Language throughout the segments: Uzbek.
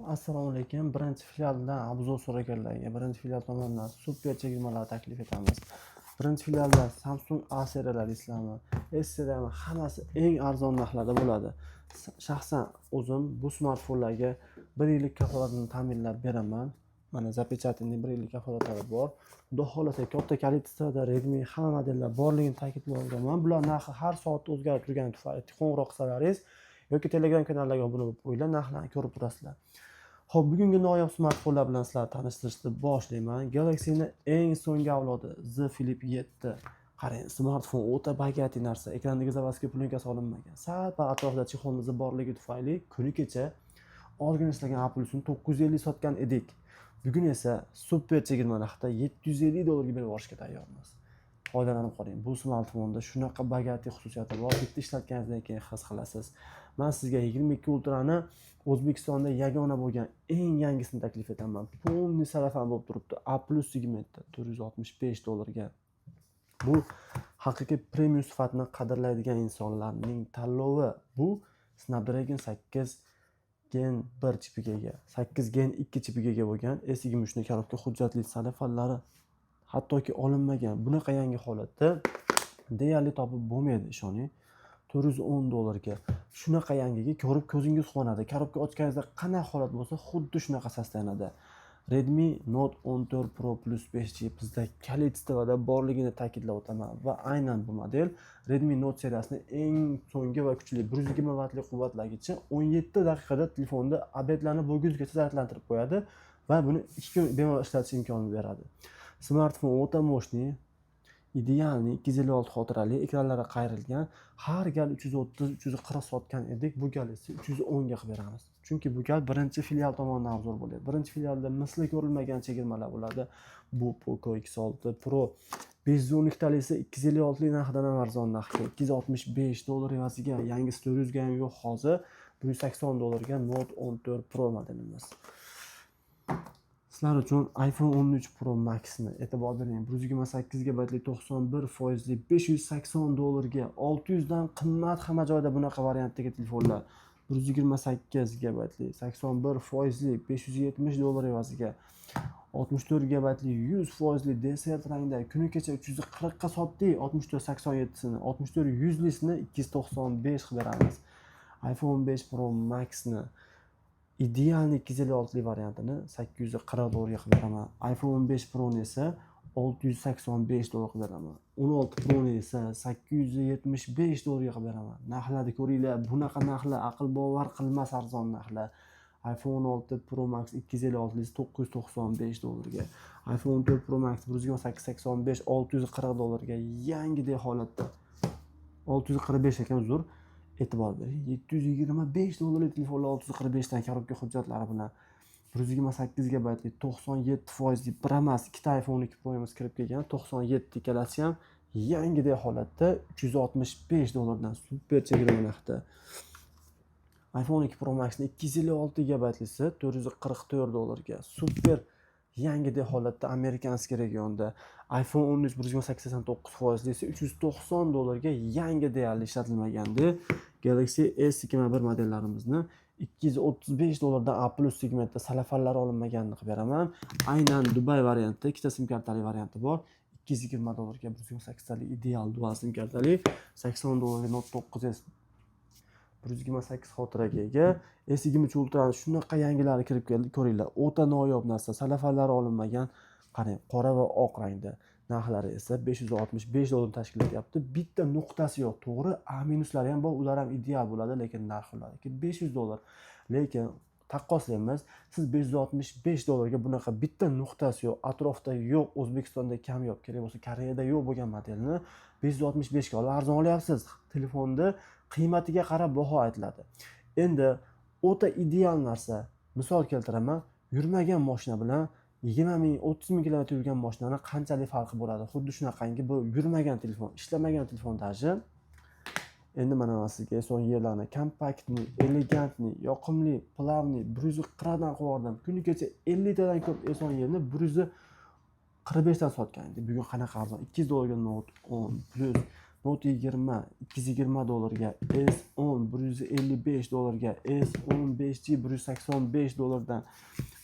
Assalomu alaykum. Birinchi filialdan obzor so'raganlarga birinchi filial tomonidan super chegirmalar taklif etamiz. Birinchi filialda Samsung A seriyalari ishlami, S seriyalari hammasi eng arzon narxlarda bo'ladi. Shaxsan o'zim bu smartfonlarga 1 yillik kafolatini ta'minlab beraman. Mana zapechatning 1 yillik kafolatlari bor. Xudo xolasa katta kolleksiyada Redmi hamma modellar borligini ta'kidlab o'taman. Bular narxi har soatda o'zgarib turgani tufayli qo'ng'iroq qilsalaringiz yoki Telegram kanaliga obuna bo'lib qo'yinglar, narxlarni ko'rib turasizlar. Xo'p, bugungi noyob smartfonlar bilan sizlarni tanishtirishni boshlayman. Galaxy'ning eng so'nggi avlodi Z Flip 7. Qarang, smartfon o'ta bag'atli narsa. Ekrandagi zavodskiy plyonka solinmagan. Sal atrofida chexolimiz borligi tufayli kuni kecha olgin ishlagan Apple'ni 950 sotgan edik. Bugun esa super chegirma narxda $750 berib olishga tayyormiz. Foydalanib qoling. Bu smartfonda shunaqa bag'atli xususiyati bor. Bitta ishlatganingizdan keyin his qilasiz. Men sizga 22 Ultra'ni O'zbekistonda yagona bo'lgan eng yangisini taklif etaman. Polni sarafan bo'lib turibdi. A+ segmentda $465 ga. Bu haqiqiy premium sifatni qadrlaydigan insonlarning tanlovi. Bu Snapdragon 8 Gen 1 chipiga ega, 8 Gen 2 chipiga ega bo'lgan S23 ning korobka hujjatli sarafallari hattoki olinmagan. Bunaqa yangi holatda deyarli topib bo'lmaydi, ishoning. $410 ga. Shunaqa yangiga ko'rib ko'zingiz quvonadi. Korobka ochganingizda qanday holat bo'lsa, xuddi shunaqa saslanadi. Redmi Note 14 Pro Plus 5G bizda kolleksiyada borligini ta'kidlab o'taman va aynan bu model Redmi Note seriyasining eng so'nggi va kuchli 120 wattli quvvatlagichi 17 daqiqada telefonda update'larni bo'lguzgacha zaryadlantirib qo'yadi va buni 2 kun bemalol ishlatish imkonini beradi. Smartfon o'ta mo'shni, idealni 256 xotirali, ekranlari qayrilgan. Har gal 330-340 sotgan edik, bu gal esa 310 ga qilib beramiz. Chunki bu gal birinchi filial tomonidan obzor bo'ladi. Birinchi filialda misli ko'rilmagan chegirmalar bo'ladi. Bu Poco X6 Pro 512 tali esa 256 narxidan ham arzon narxga, $265 evaziga, yangisi 400 ga ham yo'q hozir. $180 ga Note 14 Pro modelimiz. Sizlar uchun iPhone 13 Pro Max ni e'tibor bering. 128 GB 91% $580 ga. 600 dan qimmat hamma joyda bunaqa variantdagi telefonlar. 128 GB 81% $570 evaziga. 64 GB 100% desert rangda kuni kecha 340 ga sotdik. 6487 sini, 64 100lisini 295 qilib beramiz. iPhone 5 Pro Max ni idealni 256 variantini $840 ga qilib beraman. iPhone 5 Pro ni esa $685 qilib beraman. 16 Pro ni esa $875 ga qilib beraman. Narxlarni ko'ringlar, bunaqa narxlar aql bovar qilmas arzon narxlar. iPhone 16 Pro Max 256 $995 ga. iPhone 4 Pro Max 128 $640 ga. Yangidek holatda. 645 ekan, uzr. E'tibor bering. $725 telefonlar 645 dan korobka hujjatlari bilan 128 GB 97% bir emas, ikkita iPhone 2 Pro imiz kirib kelgan. 97 ikkalasi ham yangidek holatda $365 dan super chegirma narxda. iPhone 2 Pro Max 256 GB isi $444 ga. Super yangidek holatda amerikanskiy regionda. iPhone 13 128 esa $390 ga yangi deyarli ishlatilmagandi. Galaxy S21 modellarimizni $235 dan A+ segmentda salafallari olinmaganini qilib beraman. Aynan Dubai variantida ikkita sim kartali varianti bor. $220 ga 128 tali ideal dual sim kartali, $80 ga Note 9s 128 xotiraga ega. S23 Ultra shunaqa yangilari kirib keldi, ko'ringlar. O'ta noyob narsa, salafallari olinmagan. Qarang, qora va oq rangda. Narxlari esa $565 tashkil etyapti. Bitta nuqtasi yo'q, to'g'ri, A minuslari ham bor, ular ham ideal bo'ladi, lekin narxlari $500. Lekin taqqoslaymiz, siz $565 ga bunaqa bitta nuqtasi yo'q, atrofda yo'q, O'zbekistonda kam yo'q, kerak bo'lsa Koreyada yo'q bo'lgan modelni 565 ga olib arzon olyapsiz. Telefonda qiymatiga qarab baho aytiladi. Endi o'ta ideal narsa, misol keltiraman, yurmagan mashina bilan 20 ming, 30 ming kilometr yurgan mashinaning qanchalik farqi bo'ladi? Xuddi shunaqangi bu yurmagan telefon, ishlamagan telefon daji. Endi mana sizga son yerlarni kompaktni, elegantni, yoqimli, plavni 140 dan qo'yardim. Kuni kecha 50 tadan ko'p eson yerni 145 dan sotgan edi. Bugun qanaqa arzon? $200 ga Note 10 Plus Note 20 $220 dollarga, S10 $155 dollarga, S10 5G $185 dollardan.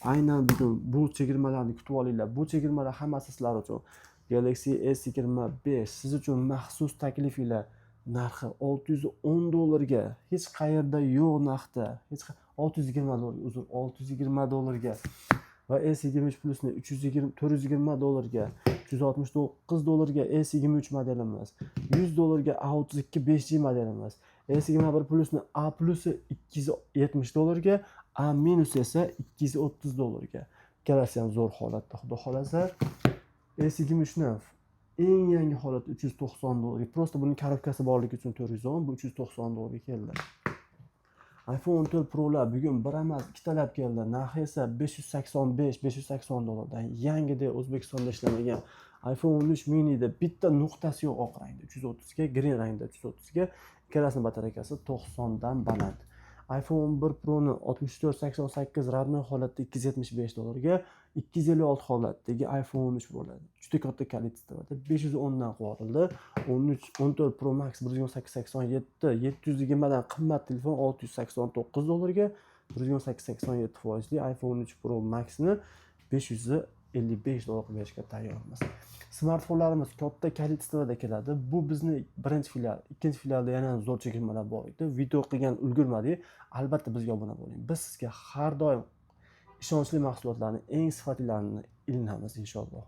Aynan bugun bu chegirmalarni kutib olinglar. Bu chegirmalar hammasi sizlar uchun. Galaxy S25 siz uchun maxsus taklif ila narxi $610 hech qayerda yo'q narxda. 620 dollar, uzr, $620 va S23 Plusni $420 $369 S23 modelimiz, $100 A32 5G modelimiz, S21 Plusni A plusi $270, A minus esa $230. Ikkalasi ham zo'r holatda, xudo xolasa. S23ni eng yangi holati $390. Prosta buning korobkasi borligi uchun $410, bu $390 keldi. iPhone 14 Pro'lar bugun bir emas, ikkitalab keldi. Narxi esa $585-580 dan. Yangida O'zbekistonda ishlamagan iPhone 13 mini'da bitta nuqtasi yo'q oq rangda 330 ga, green rangda 330 ga. Ikkalasining batareykasi 90 dan baland. iPhone 11 Pro'ni 6488 radmiy holatda $275 ga, 256 holatdagi iPhone 13 bo'ladi. Juda katta kolичествоda 510 dan qo'rildi. 14 Pro Max 12887, 720 dan qimmat telefon $689 ga, 12887 foizli iPhone 13 Pro Max'ni $555 berishga tayyormiz. Smartfonlarimiz katta kolичествоda keladi. Bu bizni birinchi filial, ikkinchi filialda yana zo'r chegirmalar bor edi. Video qilgan ulgurmadik. Albatta bizga obuna bo'ling. Biz sizga har doim ishonchli mahsulotlarni, eng sifatlilarini ilinamiz inshaalloh.